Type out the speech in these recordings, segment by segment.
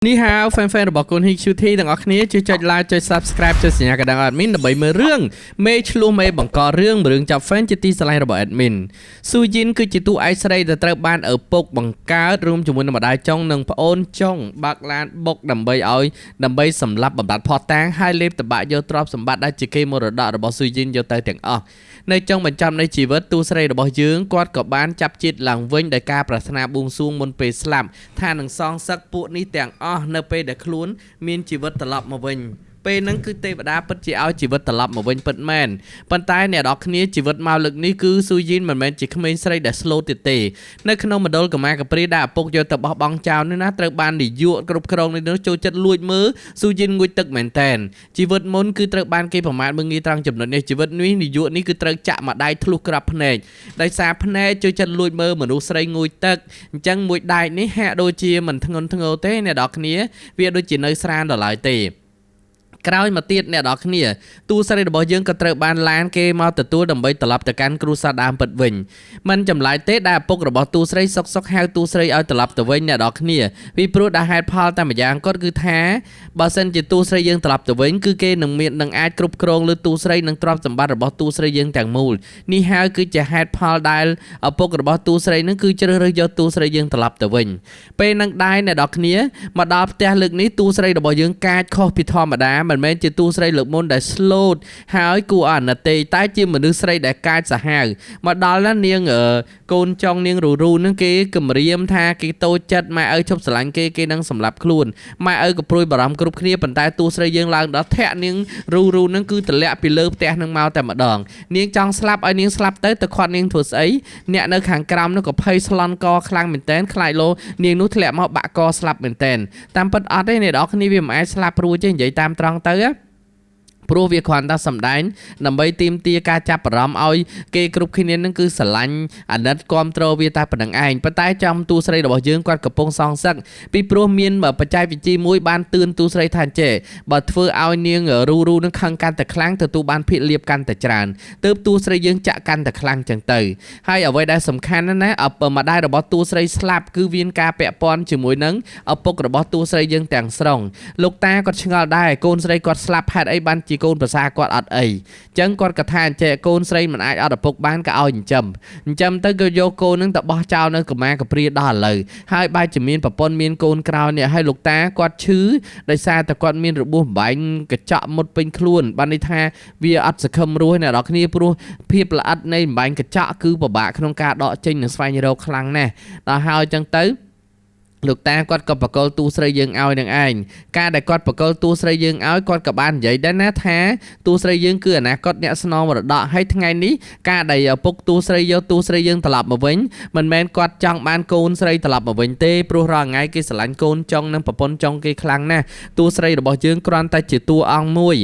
นี่ฮาวแฟนๆរបស់កូន HQT ទាំងអស់គ្នាជួយចុច like ចុច subscribe ចុចសញ្ញាកណ្ដឹង admin ដើម្បីមើលរឿងមេឆ្លោះមេបង្ករឿងចាប់ fan ជាទីស្រឡាញ់របស់ admin ស៊ូជីនគឺជាតួឯកស្រីដែលត្រូវបានឪពុកបង្កើតរួមជាមួយនឹងម្ដាយចុងនិងប្អូនចុងបើកឡានបុកដើម្បីសម្លាប់បំបត្តិផតតាំងហើយលេបតបាក់យកទ្រព្យសម្បត្តិដែលជាគេមរតករបស់ស៊ូជីនយកទៅទាំងអស់នៅចុងបញ្ចប់នៃជីវិតតួស្រីរបស់យើងគាត់ក៏បានចាប់ជាតិឡើងវិញដោយការប្រាថ្នាបួងសួងមុនពេលស្លាប់ថានឹងសងសឹកពួកនេះទាំងអស់នៅពេលដែលខ្លួនមានជីវិតត្រឡប់មកវិញពេលហ្នឹងគឺទេវតាពិតជាឲ្យជីវិតត្រឡប់មកវិញពិតមែនប៉ុន្តែអ្នកនរគ្នាជីវិតមកលើកនេះគឺស៊ូយីនមិនមែនជាក្មេងស្រីដែលស្លូតទៀតទេនៅក្នុងមណ្ឌលកម្មាកព្រាដែលឪពុកយកទៅបោះបង់ចោលនេះណាត្រូវបាននាយកគ្រប់គ្រងនេះចូលចិត្តលួចមើលស៊ូយីនងួចទឹកមែនតែនជីវិតមុនគឺត្រូវបានគេប្រមាថមើលងាយត្រង់ចំណុចនេះជីវិតនេះនាយកនេះគឺត្រូវចាក់ម្ដាយធ្លុះក្រាប់ភ្នែកដោយសារភ្នែកចូលចិត្តលួចមើលមនុស្សស្រីងួយទឹកអញ្ចឹងមួយដែកនេះហាក់ដូចជាមិនធ្ងន់ធ្ងរទេអ្នកនរគ្នាវាដូចជានៅស្រាលដល់ឡើយទេក្រោយមកទៀតអ្នកនរគ្នាតួស្រីរបស់យើងក៏ត្រូវបានឡានគេមកទទួលដើម្បីត្រឡប់ទៅកាន់គ្រួសារដើមពិតវិញមិនចម្លែកទេដែលឪពុករបស់តួស្រីសុកហៅតួស្រីឲ្យត្រឡប់ទៅវិញអ្នកនរគ្នាពីព្រោះដែលហេតុផលតែម្យ៉ាងគាត់គឺថាបើសិនជាតួស្រីយើងត្រឡប់ទៅវិញគឺគេនឹងអាចគ្រប់គ្រងលើតួស្រីនិងទ្រព្យសម្បត្តិរបស់តួស្រីយើងទាំងមូលនេះហើយគឺជាហេតុផលដែលឪពុករបស់តួស្រីនឹងគឺជ្រើសរើសយកតួស្រីយើងត្រឡប់ទៅវិញពេលនឹងដែរអ្នកនរគ្នាមកដល់ផ្ទះលើកនេះតួស្រីរបស់យើងកាចខុសពីធម្មតាមិនមែនជាតួស្រីលើកមុនដែល slot ហើយគួរអាណិតទេតែជាមនុស្សស្រីដែលកាចសាហាវមកដល់នាងកូនចុងនាងរូនឹងគេគម្រាមថាគេតូចចិត្តម៉ែឪឈប់ស្រឡាញ់គេនឹងសម្លាប់ខ្លួនម៉ែឪក៏ព្រួយបារម្ភគ្រប់គ្នាប៉ុន្តែតួស្រីយើងឡើងដល់ធាក់នាងរូនឹងគឺទម្លាក់ពីលើផ្ទះនឹងមកតែម្ដងនាងចង់ស្លាប់ឲ្យនាងស្លាប់ទៅខាត់នាងធ្វើស្អីអ្នកនៅខាងក្រោមនោះក៏ភ័យស្លន់កខ្លាំងមែនតែនខ្លាចលោនាងនោះធ្លាក់មកបាក់កស្លាប់មែនតែនតាមពិតអត់ទេអ្នកនរគ្នាវាមិនអាចស្លាប់ព្រួយទេនិយាយតាមត្រង់ទៅព្រោះវាគ្រាន់តែសម្ដែងដើម្បីទាមទារការចាប់អារម្មណ៍ឲ្យគេគ្រប់គ្នានឹងគឺស្រឡាញ់អាណិតគាំទ្រវាតែប៉ុណ្្នឹងឯងប៉ុន្តែចំតួស្រីរបស់យើងគាត់កំពុងសងសឹកពីព្រោះមានបច្ចេកវិទ្យាមួយបានទឿនតួស្រីថាចេះបើធ្វើឲ្យនាងរូនឹងខឹងកាន់តែខ្លាំងទទួលបានភាគលាភកាន់តែច្រើនទើបតួស្រីយើងចាក់កាន់តែខ្លាំងចឹងទៅហើយអ្វីដែលសំខាន់ណាម្ដាយរបស់តួស្រីស្លាប់គឺមានការពាក់ព័ន្ធជាមួយនឹងឪពុករបស់តួស្រីយើងទាំងស្រុងលោកតាគាត់ឆ្ងល់ដែរកូនស្រីគាត់ស្លាប់ហេតុអីបានជាកូនប្រសាគាត់អត់អីអញ្ចឹងគាត់ក៏ថាអញ្ចេះកូនស្រីមិនអាចអត់ឪពុកបានក៏ឲ្យចិញ្ចឹមទៅក៏យកកូននឹងទៅបោះចោលនៅកម្មាកព្រាដល់ឥឡូវហើយបែរជាមានប្រពន្ធមានកូនក្រោយនេះហើយលោកតាគាត់ឈឺដោយសារតែគាត់មានរបួសបំបែងកញ្ចក់មុតពេញខ្លួនបានន័យថាវាអត់សង្ឃឹមរស់អ្នកនរគ្នាព្រោះភាពល្អិតនៃបំបែងកញ្ចក់គឺពិបាកក្នុងការដកចេញនិងស្វែងរកខ្លាំងណាស់ដល់ហើយអញ្ចឹងទៅលោកតាគាត់ក៏បកលតួស្រីយើងឲ្យនឹងឯងការដែលគាត់បកលតួស្រីយើងឲ្យគាត់ក៏បាននិយាយដែរណាថាតួស្រីយើងគឺអនាគតអ្នកស្នងមរតកហើយថ្ងៃនេះការដែលឪពុកតួស្រីយកតួស្រីយើងត្រឡប់មកវិញមិនមែនគាត់ចង់បានកូនស្រីត្រឡប់មកវិញទេព្រោះរាល់ថ្ងៃគេស្រឡាញ់កូនចុងនិងប្រពន្ធចុងគេខ្លាំងណាស់តួស្រីរបស់យើងគ្រាន់តែជាតួអង្គមួយ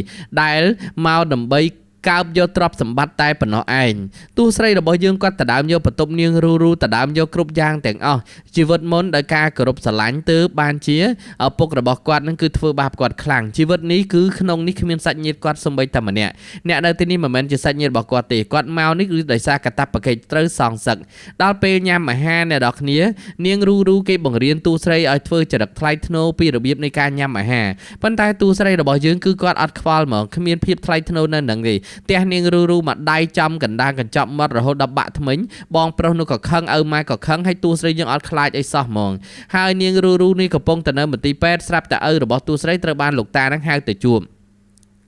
ដែលមកដើម្បីកើបយកទ្រព្យសម្បត្តិតែប៉ុណ្ណោះឯងតួស្រីរបស់យើងគាត់ដដើមយកបន្ទប់នាងរូដដើមយកគ្រប់យ៉ាងទាំងអស់ជីវិតមុនដោយការគោរពស្រឡាញ់ទើបបានជាឪពុករបស់គាត់នឹងគឺធ្វើបាបគាត់ខ្លាំងជីវិតនេះគឺក្នុងនេះគ្មានសាច់ញាតិគាត់សូម្បីតែម្នាក់អ្នកនៅទីនេះមិនមែនជាសាច់ញាតិរបស់គាត់ទេគាត់មកនេះគឺដោយសារកាតព្វកិច្ចត្រូវសងសឹកដល់ពេលញ៉ាំអាហារអ្នកនរគ្នានាងរូគេបង្រៀនតួស្រីឲ្យធ្វើចរិតថ្លៃថ្នូរពីរបៀបនៃការញ៉ាំអាហារប៉ុន្តែតួស្រីរបស់យើងគឺគាត់អត់ខ្វល់ហ្មងគ្មានភាពថ្លៃថ្នូរនៅនឹងទេផ្ទះនាងរូមកដៃចំកណ្ដាលកញ្ចប់មាត់រហូតដល់បាក់ថ្មិញបងប្រុសនោះក៏ខឹងឪម៉ែក៏ខឹងហើយតួស្រីយើងអត់ខ្លាចអីសោះហ្មងហើយនាងរូនេះកំពុងតែនៅមន្ទីរពេទ្យស្រាប់តែឪរបស់តួស្រីត្រូវបានលោកតានឹងហៅទៅជួប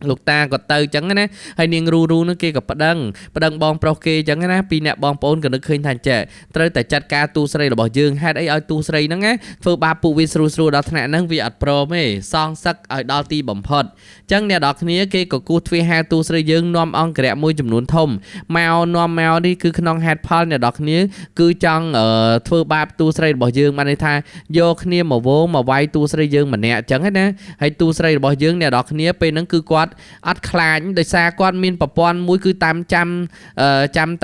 លោកតាក៏ទៅអញ្ចឹងណាហើយនាងរូនោះគេក៏ប្តឹងបងប្រុសគេអញ្ចឹងណាពីអ្នកបងប្អូនក៏នឹកឃើញថាចេះត្រូវតែចាត់ការតួស្រីរបស់យើងហេតុអីឲ្យតួស្រីហ្នឹងណាធ្វើបាបពួកវាស្រួលដល់ថ្នាក់ហ្នឹងវាអត់ព្រមទេសងសឹកឲ្យដល់ទីបំផុតអញ្ចឹងអ្នកនរគ្នាគេក៏គូសទ្វារហៅតួស្រីយើងនាំអង្គរៈមួយចំនួនធំមកនេះគឺក្នុងហេតុផលអ្នកនរគ្នាគឺចង់ធ្វើបាបតួស្រីរបស់យើងបានន័យថាយកគ្នាមកវងមកវាយតួស្រីយើងម្នាក់អញ្ចឹងណាហើយតួស្រីរបស់យើងអ្នកនរគ្នាពេលហ្នឹងគឺគាត់អត់ខ្លាចដោយសារគាត់មានប្រព័ន្ធមួយគឺតាម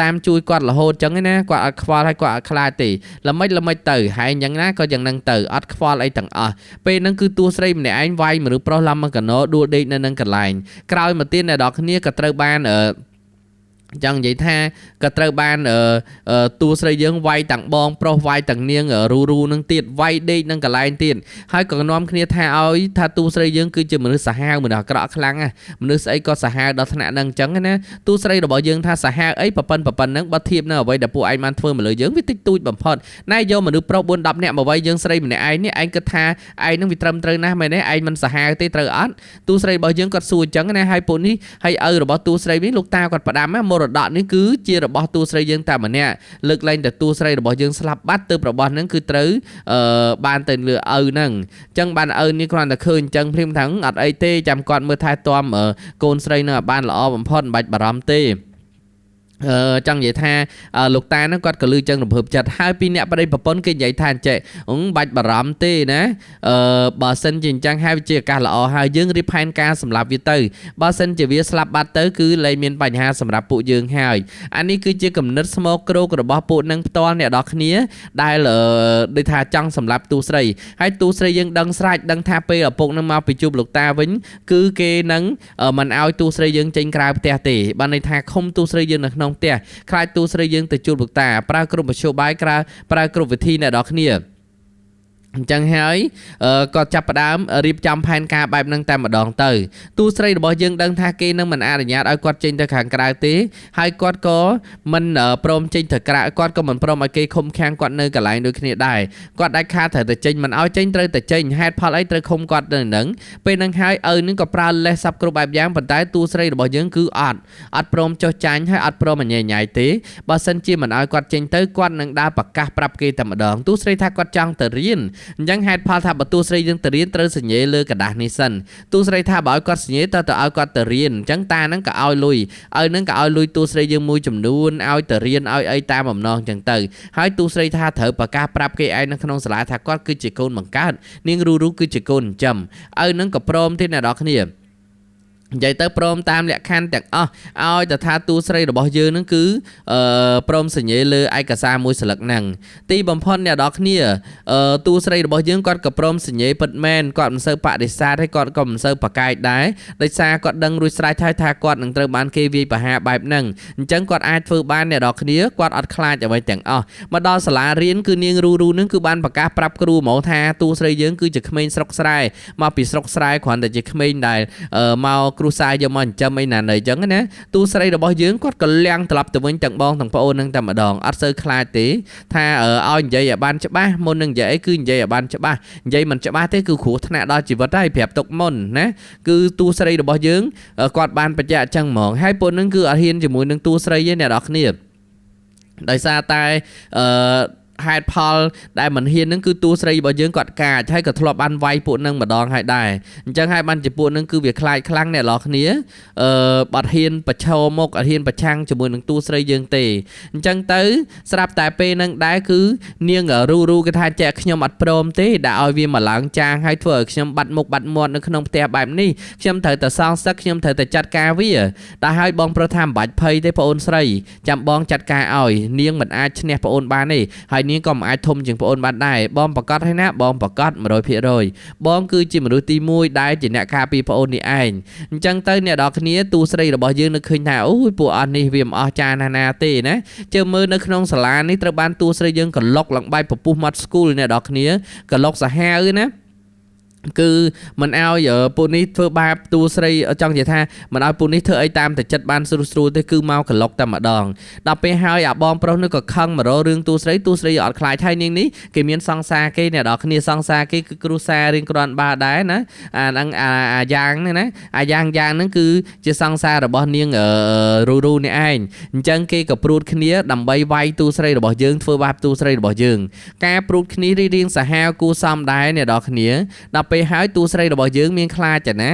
តាមជួយគាត់រហូតអញ្ចឹងណាគាត់អត់ខ្វល់ហើយគាត់អត់ខ្លាចទេល្មិចទៅហើយអញ្ចឹងណាក៏យ៉ាងហ្នឹងទៅអត់ខ្វល់អីទាំងអស់ពេលហ្នឹងគឺតួស្រីម្នាក់ឯងវាយមនុស្សប្រុសឡើងមកកណោដួលដេកនៅនឹងកន្លែងក្រោយមកទៀតអ្នកនរគ្នាក៏ត្រូវបាន ចឹងនិយាយថាក៏ត្រូវបានតួស្រីយើងវាយទាំងបងប្រុសវាយទាំងនាងរូនឹងទៀតវាយដេកនឹងកន្លែងទៀតហើយក៏នាំគ្នាថាឲ្យថាតួស្រីយើងគឺជាមនុស្សសាហាវមនុស្សអាក្រក់ខ្លាំងណាមនុស្សស្អីក៏សាហាវដល់ថ្នាក់ហ្នឹងអញ្ចឹងណាតួស្រីរបស់យើងថាសាហាវអីប៉ប៉ុណ្ណហ្នឹងបើធៀបនៅអ្វីដែលពួកឯងបានធ្វើមកលើយើងវាតិចតួចបំផុតណែយកមនុស្សប្រុស4 10នាក់មកវាយយើងស្រីម្នាក់ឯងនេះឯងគិតថាឯងនឹងវាត្រឹមត្រូវណាស់មែនទេឯងមិនសាហាវទេត្រូវអត់តួស្រីរបស់យើងគាត់សួរអញ្ចឹងណាហើយពួកនេះហើយឪរបស់តួស្រីវិញលោកតាគាត់ផ្ដាំមរតកនេះគឺជារបស់តួស្រីយើងតែម្នាក់លើកលែងតែតួស្រីរបស់យើងស្លាប់បាត់ទៅរបស់ហ្នឹងគឺត្រូវបានទៅលើឪហ្នឹងអញ្ចឹងបានឪនេះគ្រាន់តែឃើញអញ្ចឹងភ្លាមថាអត់អីទេចាំគាត់មើលថែទាំកូនស្រីនឹងឲ្យបានល្អបំផុតមិនបាច់បារម្ភទេចង់និយាយថាលោកតាហ្នឹងគាត់ក៏លឺចឹងរំភើបចិត្តហើយពីអ្នកប្តីប្រពន្ធគេនិយាយថាអញ្ចេះបាច់បារម្ភទេណាបើសិនជាអញ្ចឹងហើយវាជាឱកាសល្អហើយយើងរៀបផែនការសម្រាប់វាទៅបើសិនជាវាស្លាប់បាត់ទៅគឺលែងមានបញ្ហាសម្រាប់ពួកយើងហើយអានេះគឺជាគំនិតស្មោកគ្រោករបស់ពួកនឹងផ្ទាល់អ្នកនរគ្នាដែលដូចថាចង់សម្រាប់ទូស្រីហើយទូស្រីយើងដឹងស្រេចដឹងថាពេលឪពុកនឹងមកពីជួបលោកតាវិញគឺគេនឹងមិនឲ្យទូស្រីយើងចេញក្រៅផ្ទះទេបានន័យថាឃុំទូស្រីយើងនៅក្នុងផ្ទះខ្លាចទូស្រីយើងទៅជួបលោកតាប្រើគ្រប់មធ្យោបាយប្រើគ្រប់វិធីអ្នកនរគ្នាអញ្ចឹងហើយគាត់ចាប់ផ្ដើមរៀបចំផែនការបែបហ្នឹងតែម្ដងទៅទូស្រីរបស់យើងដឹងថាគេនឹងមិនអនុញ្ញាតឲ្យគាត់ចេញទៅខាងក្រៅទេហើយគាត់ក៏មិនព្រមចេញទៅក្រៅគាត់ក៏មិនព្រមឲ្យគេឃុំឃាំងគាត់នៅកន្លែងដូចគ្នាដែរគាត់ដាច់ខាតត្រូវតែចេញមិនឲ្យចេញត្រូវតែចេញហេតុផលអីត្រូវឃុំគាត់នៅហ្នឹងពេលហ្នឹងហើយឪនឹងក៏ប្រើលេសសັບគ្រប់បែបយ៉ាងប៉ុន្តែទូស្រីរបស់យើងគឺអត់ព្រមចុះចាញ់ហើយអត់ព្រមញញ៉ៃទេបើសិនជាមិនឲ្យគាត់ចេញទៅគាត់នឹងដើរប្រកាសប្រាប់គេតែម្ដងទូស្រីថាគាត់ចង់ទៅរៀនអញ្ចឹងហេតុផលថាបើទូស្រីយើងទៅរៀនត្រូវសញ្ញេលើกระดาษនេះសិនទូស្រីថាបើឲ្យគាត់សញ្ញេទៅឲ្យគាត់ទៅរៀនអញ្ចឹងតាហ្នឹងក៏ឲ្យលុយឲ្យហ្នឹងក៏ឲ្យលុយទូស្រីយើងមួយចំនួនឲ្យទៅរៀនឲ្យអីតាមបំណងអញ្ចឹងទៅហើយទូស្រីថាត្រូវប្រកាសប្រាប់គេឯងនៅក្នុងសាលាថាគាត់គឺជាកូនបង្កើតនាងរូគឺជាកូនចិញ្ចឹមឲ្យហ្នឹងក៏ព្រមទេអ្នកនរគ្នានិយាយទៅព្រមតាមលក្ខខណ្ឌទាំងអស់ឲ្យតែថាតួស្រីរបស់យើងនឹងគឺព្រមសញ្ញេលើឯកសារមួយស្លឹកហ្នឹងទីបំផុតអ្នកនរគ្នាតួស្រីរបស់យើងគាត់ក៏ព្រមសញ្ញេពិតមែនគាត់មិនសូវបដិសេធហើយគាត់ក៏មិនសូវប្រកែកដែរដោយសារគាត់ដឹងរួចស្រេចហើយថាគាត់នឹងត្រូវបានគេវាយប្រហារបែបហ្នឹងអញ្ចឹងគាត់អាចធ្វើបានអ្នកនរគ្នាគាត់អត់ខ្លាចអ្វីទាំងអស់មកដល់សាលារៀនគឺនាងរូនឹងគឺបានប្រកាសប្រាប់គ្រូហ្មងថាតួស្រីយើងគឺជាក្មេងស្រុកស្រែមកពីស្រុកស្រែគ្រាន់តែជាក្មេងដែលមកគ្រូសាយកមកចិញ្ចឹមអីណាអញ្ចឹងណាទូស្រីរបស់យើងគាត់ក៏លៀងត្រឡប់ទៅវិញទាំងបងទាំងប្អូននឹងតែម្ដងអត់សូវខ្លាចទេថាឲ្យនិយាយឲ្យបានច្បាស់មុននឹងនិយាយអីគឺនិយាយឲ្យបានច្បាស់និយាយមិនច្បាស់ទេគឺគ្រោះថ្នាក់ដល់ជីវិតហើយប្រាប់ទុកមុនណាគឺទូស្រីរបស់យើងគាត់បានបញ្ជាក់អញ្ចឹងហ្មងហើយពួកនឹងគឺអត់ហ៊ានជាមួយនឹងទូស្រីទេអ្នកនរគ្នាដោយសារតែហេតុផលដែលមិនហ៊ាននឹងគឺតួស្រីរបស់យើងគាត់កាចហើយក៏ធ្លាប់បានវាយពួកនឹងម្ដងហើយដែរអញ្ចឹងហើយបានជាពួកនឹងគឺវាខ្លាចខ្លាំងអ្នកនរគ្នាបាត់ហ៊ានប្រឈមមុខអត់ហ៊ានប្រឆាំងជាមួយនឹងតួស្រីយើងទេអញ្ចឹងទៅស្រាប់តែពេលនឹងដែរគឺនាងរូគេថាចែកខ្ញុំអត់ព្រមទេដែលឲ្យវាមកឡើងចាងហើយធ្វើឲ្យខ្ញុំបាត់មុខបាត់មាត់នៅក្នុងផ្ទះបែបនេះខ្ញុំត្រូវតែសងសឹកខ្ញុំត្រូវតែចាត់ការវាតែឲ្យបងប្រុសថាមិនបាច់ភ័យទេប្អូនស្រីចាំបងចាត់ការឲ្យនាងមិនអាចឈ្នះប្អូនបានទេហើយនាងក៏មិនអាចធំជាងប្អូនបានដែរបងប្រកាសហើយណាបងប្រកាស 100% បងគឺជាមនុស្សទី1ដែលជាអ្នកការពារប្អូននេះឯងអញ្ចឹងទៅអ្នកនរគ្នាទូស្រីរបស់យើងនឹកឃើញថាអូយពួកអស់នេះវាមិនអស់ចាណាទេណាជើមើលនៅក្នុងសាលានេះត្រូវបានទូស្រីយើងក្លុកឡើងបែបពពុះមាត់ស្គូលអ្នកនរគ្នាក្លុកសាហាវណាគឺមិនឲ្យពួកនេះធ្វើបាបតួស្រីចង់និយាយថាមិនឲ្យពួកនេះធ្វើអីតាមតែចិត្តបានស្រួលទេគឺមកក្លុកតែម្ដងដល់ពេលហើយអាបងប្រុសនេះក៏ខឹងមករករឿងតួស្រីអត់ខ្លាចហើយនាងនេះគេមានសង្សារគេអ្នកនរគ្នាសង្សារគេគឺគ្រូសារៀងគ្រាន់បើដែរណាអាហ្នឹងអាយ៉ាងហ្នឹងណាអាយ៉ាងហ្នឹងគឺជាសង្សាររបស់នាងរូនេះឯងអញ្ចឹងគេក៏ព្រួតគ្នាដើម្បីវាយតួស្រីរបស់យើងធ្វើបាបតួស្រីរបស់យើងការព្រួតគ្នារៀងសាហាវគួសមដែរអ្នកនរគ្នាដល់ពេលហើយតួស្រីរបស់យើងមានខ្លាចចាណា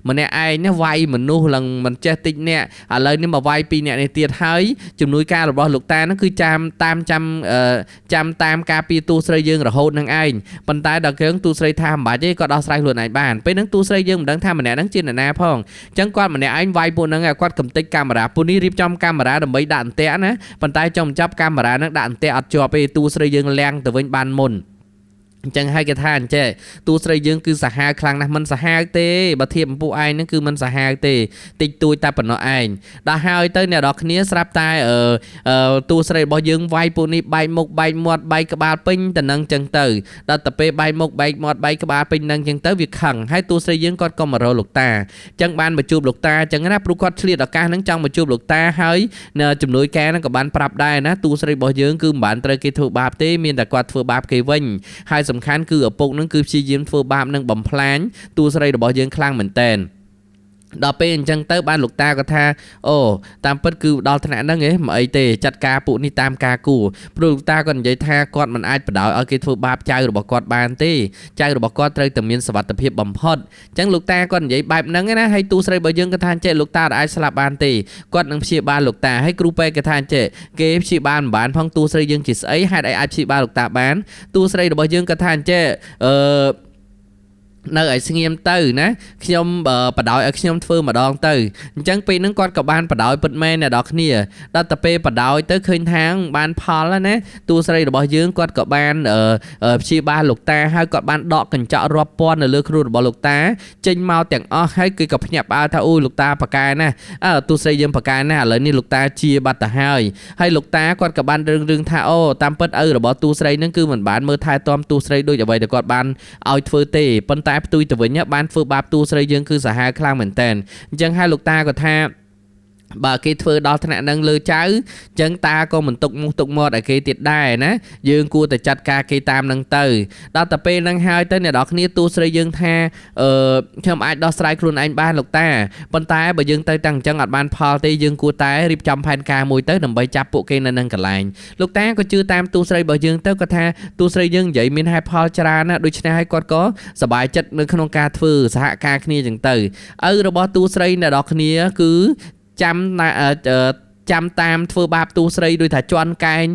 ម្នាក់ឯងណាវាយមនុស្សឡើងមិនចេះតិចអ្នកឥឡូវនេះមកវាយ2អ្នកនេះទៀតហើយជំនួយការរបស់លោកតាហ្នឹងគឺចាំតាមការពារតួស្រីយើងរហូតនឹងឯងប៉ុន្តែដល់គ្រឿងតួស្រីថាមិនបាច់ទេគាត់ដោះស្រាយខ្លួនឯងបានពេលហ្នឹងតួស្រីយើងមិនដឹងថាម្នាក់ហ្នឹងជានរណាផងអញ្ចឹងគាត់ម្នាក់ឯងវាយពួកហ្នឹងគាត់កំទេចកាមេរ៉ាពួកនេះរៀបចំកាមេរ៉ាដើម្បីដាក់អន្ទាក់ណាប៉ុន្តែចុងបញ្ចប់កាមេរ៉ាហ្នឹងដាក់អន្ទាក់អត់ជាប់ទេតួស្រីយើងលាំងទៅវិញបានមុន ចឹងហើយគេថាអញ្ចេះទូស្រីយើងគឺសាហាវខ្លាំងណាស់មិនសាហាវទេបើធៀបអំពួកឯងហ្នឹងគឺមិនសាហាវទេតិចតួចតែប៉ុណ្ណោះឯងដល់ហើយទៅអ្នកនរគ្នាស្រាប់តែទូស្រីរបស់យើងវាយពួកនេះបែកមុខបែកមាត់បែកក្បាលពេញទៅនឹងចឹងទៅដល់ទៅពេលបែកមុខបែកមាត់បែកក្បាលពេញនឹងចឹងទៅវាខឹងហើយទូស្រីយើងគាត់ក៏មករកលោកតាចឹងបានមកជួបលោកតាចឹងណាព្រោះគាត់ឆ្លៀតឱកាសហ្នឹងចង់មកជួបលោកតាហើយជំនួយការហ្នឹងក៏បានប្រាប់ដែរណាទូស្រីរបស់យើងគឺមិនបានត្រូវគេធ្វើបាបទេមានតែគាត់ធ្វើបាបគេវិញហើយសំខាន់គឺឪពុកនឹងគឺព្យាយាមធ្វើបាបនឹងបំផ្លាញទូស្រីរបស់យើងខ្លាំងមែនតែនដល់ពេលអញ្ចឹងទៅបានលោកតាក៏ថាអូតាមពិតគឺដល់ថ្នាក់ហ្នឹងឯងមិនអីទេចាត់ការពួកនេះតាមការគួរព្រោះលោកតាក៏និយាយថាគាត់មិនអាចបដ ாய் ឲ្យគេធ្វើបាបចៅរបស់គាត់បានទេចៅរបស់គាត់ត្រូវតែមានសុវត្ថិភាពបំផុតអញ្ចឹងលោកតាគាត់និយាយបែបហ្នឹងណាហើយទូស្រីរបស់យើងក៏ថាចេះលោកតាអាចស្លាប់បានទេគាត់នឹងព្យាបាលលោកតាហើយគ្រូពេទ្យក៏ថាចេះគេព្យាបាលមិនបានផងទូស្រីយើងជាស្អីហេតុអីអាចព្យាបាលលោកតាបានទូស្រីរបស់យើងក៏ថាចេះនៅឲ្យស្ងៀមទៅណាខ្ញុំបដ ாய் ឲ្យខ្ញុំធ្វើម្ដងទៅអញ្ចឹងពេលហ្នឹងគាត់ក៏បានបដ ாய் ពិតមែនអ្នកនរគ្នាដល់តែពេលបដ ாய் ទៅឃើញថាបានផលណាទូស្រីរបស់យើងគាត់ក៏បានព្យាបាលលោកតាហើយគាត់បានដកកញ្ចក់រាប់ពាន់នៅលើខ្លួនរបស់លោកតាចេញមកទាំងអស់ហើយគឺក៏ភ្ញាក់ផ្អើលថាអូលោកតាប៉ាកែណាទូស្រីយើងប៉ាកែណាឥឡូវនេះលោកតាជាបាត់ទៅហើយលោកតាគាត់ក៏បានរឿងថាអូតាមពិតឪរបស់ទូស្រីហ្នឹងគឺមិនបានមើលថែទាំទូស្រីដូចអ្វីដែលគាត់បានឲ្យធ្វើទេប៉ុន្តែផ្ទុយទៅវិញបានធ្វើបាបទូស្រីយើងគឺសាហាវខ្លាំងមែនតើអញ្ចឹងហើយលោកតាក៏ថាបើគេធ្វើដល់ថ្នាក់ហ្នឹងលើចៅចឹងតាក៏មិនទុកមុខទុកមាត់ឲ្យគេទៀតដែរណាយើងគួរតែចាត់ការគេតាមហ្នឹងទៅដល់តែពេលហ្នឹងហើយទៅអ្នកនរគ្នាទូស្រីយើងថាខ្ញុំអាចដោះស្រាយខ្លួនឯងបានលោកតាប៉ុន្តែបើយើងទៅតាំងអញ្ចឹងអត់បានផលទេយើងគួរតែរៀបចំផែនការមួយទៅដើម្បីចាប់ពួកគេនៅនឹងកន្លែងលោកតាក៏ជឿតាមទូស្រីរបស់យើងទៅក៏ថាទូស្រីយើងនិយាយមានហេតុផលច្រើនណាដូច្នេះហើយគាត់ក៏សប្បាយចិត្តនៅក្នុងការធ្វើសហការគ្នាអញ្ចឹងទៅឪរបស់ទូស្រីអ្នកនរគ្នាគឺចាំតាមធ្វើបាបទូស្រីដោយថាជន់កែង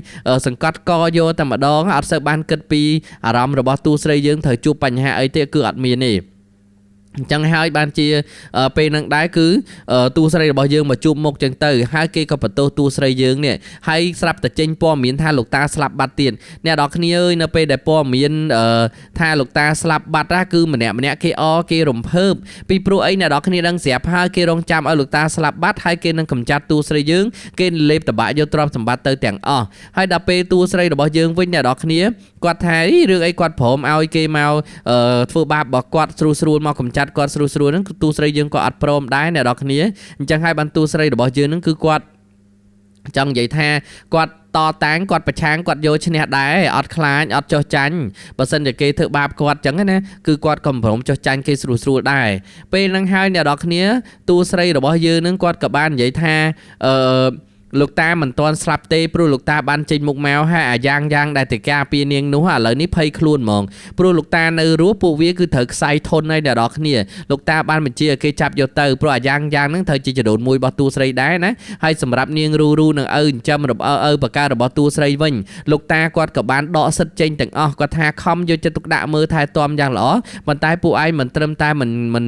សង្កត់កយកតែម្ដងអត់សូវបានគិតពីអារម្មណ៍របស់ទូស្រីយើងត្រូវជួបបញ្ហាអីទេគឺអត់មានទេអញ្ចឹងហើយបានជាពេលហ្នឹងដែរគឺទូស្រីរបស់យើងមកជួបមុខចឹងទៅហើយគេក៏បន្ទោសទូស្រីយើងនេះហើយស្រាប់តែចេញព័ត៌មានថាលោកតាស្លាប់បាត់ទៀតអ្នកនរគ្នាអើយនៅពេលដែលព័ត៌មានថាលោកតាស្លាប់បាត់ណាគឺម្នាក់គេរំភើបពីព្រោះអីអ្នកនរគ្នាដឹងស្រាប់ហើយគេរងចាំឲ្យលោកតាស្លាប់បាត់ហើយគេនឹងកម្ចាត់ទូស្រីយើងគេលេបតបាក់យកទ្រព្យសម្បត្តិទៅទាំងអស់ហើយដល់ពេលទូស្រីរបស់យើងវិញអ្នកនរគ្នាគាត់ថារឿងអីគាត់ព្រមឲ្យគេមកធ្វើបាបរបស់គាត់ស្រួលមកកម្ចាត់គាត់ស្រួលហ្នឹងទូស្រីយើងក៏អត់ព្រមដែរអ្នកនរគ្នាអញ្ចឹងហើយបានទូស្រីរបស់យើងហ្នឹងគឺគាត់ចង់និយាយថាគាត់តតាំងគាត់ប្រឆាំងគាត់យកឈ្នះដែរអត់ខ្លាចអត់ចោះចាញ់បើសិនជាគេធ្វើបាបគាត់អញ្ចឹងណាគឺគាត់ក៏ព្រមចោះចាញ់គេស្រួលដែរពេលហ្នឹងហើយអ្នកនរគ្នាទូស្រីរបស់យើងហ្នឹងគាត់ក៏បាននិយាយថាលោកតាមិនទាន់ស្លាប់ទេព្រោះលោកតាបានចេញមុខមកហើយអាយ៉ាងដែលតែការពារនាងនោះឥឡូវនេះភ័យខ្លួនហ្មងព្រោះលោកតានៅរស់ពួកវាគឺត្រូវខ្សែធន់ហើយអ្នកនរគ្នាលោកតាបានបញ្ជាឲ្យគេចាប់យកទៅព្រោះអាយ៉ាងហ្នឹងត្រូវជាចដូនមួយរបស់ទូស្រីដែរណាហើយសម្រាប់នាងរូនឹងឪចិញ្ចឹមឪបការបស់ទូស្រីវិញលោកតាគាត់ក៏បានដកសិទ្ធចេញទាំងអស់គាត់ថាខំយកចិត្តទុកដាក់មើលថែទាំយ៉ាងល្អប៉ុន្តែពួកឯងមិនត្រឹមតែមិន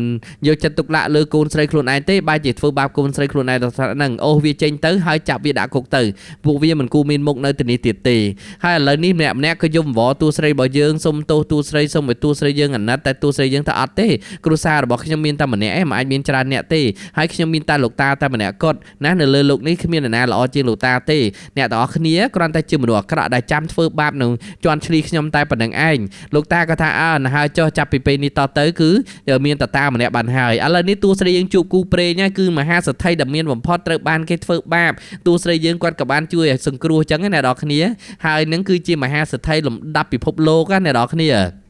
យកចិត្តទុកដាក់លើកូនស្រីខ្លួនឯងទេបែរជាធ្វើបាបកូនស្រីខ្លួនឯងដល់ហ្នឹងអូសវាចេញទៅហើយចាប់វាដាក់គុកទៅពួកវាមិនគូមានមុខនៅទីនេះទៀតទេហើយឥឡូវនេះម្នាក់ក៏យំអង្វរទូស្រីរបស់យើងសុំទោសទូស្រីសុំឲ្យទូស្រីយើងអាណិតតែទូស្រីយើងថាអត់ទេគ្រួសាររបស់ខ្ញុំមានតែម្នាក់ឯងមិនអាចមានច្រើនអ្នកទេហើយខ្ញុំមានតែលោកតាតែម្នាក់គត់ណានៅលើលោកនេះគ្មាននរណាល្អជាងលោកតាទេអ្នកទាំងអស់គ្នាគ្រាន់តែជាមនុស្សអាក្រក់ដែលចាំធ្វើបាបនឹងជន់ឈ្លីខ្ញុំតែប៉ុណ្្នឹងឯងលោកតាក៏ថាណាហើយចុះចាប់ពីពេលនេះតទៅគឺមានតាម្នាក់បានហើយឥឡូវនេះទូស្រីយើងជួបគូព្រេងគឺមហាសទ្ធិដែលមានបំផុតត្រូវបានគេធ្វើបាបទូស្រីយើងគាត់ក៏បានជួយឲ្យសង្គ្រោះចឹងណាអ្នកនរគ្នាហើយនឹងគឺជាមហាសទ្ធិលំដាប់ពិភពលោកណាអ្នកនរគ្នា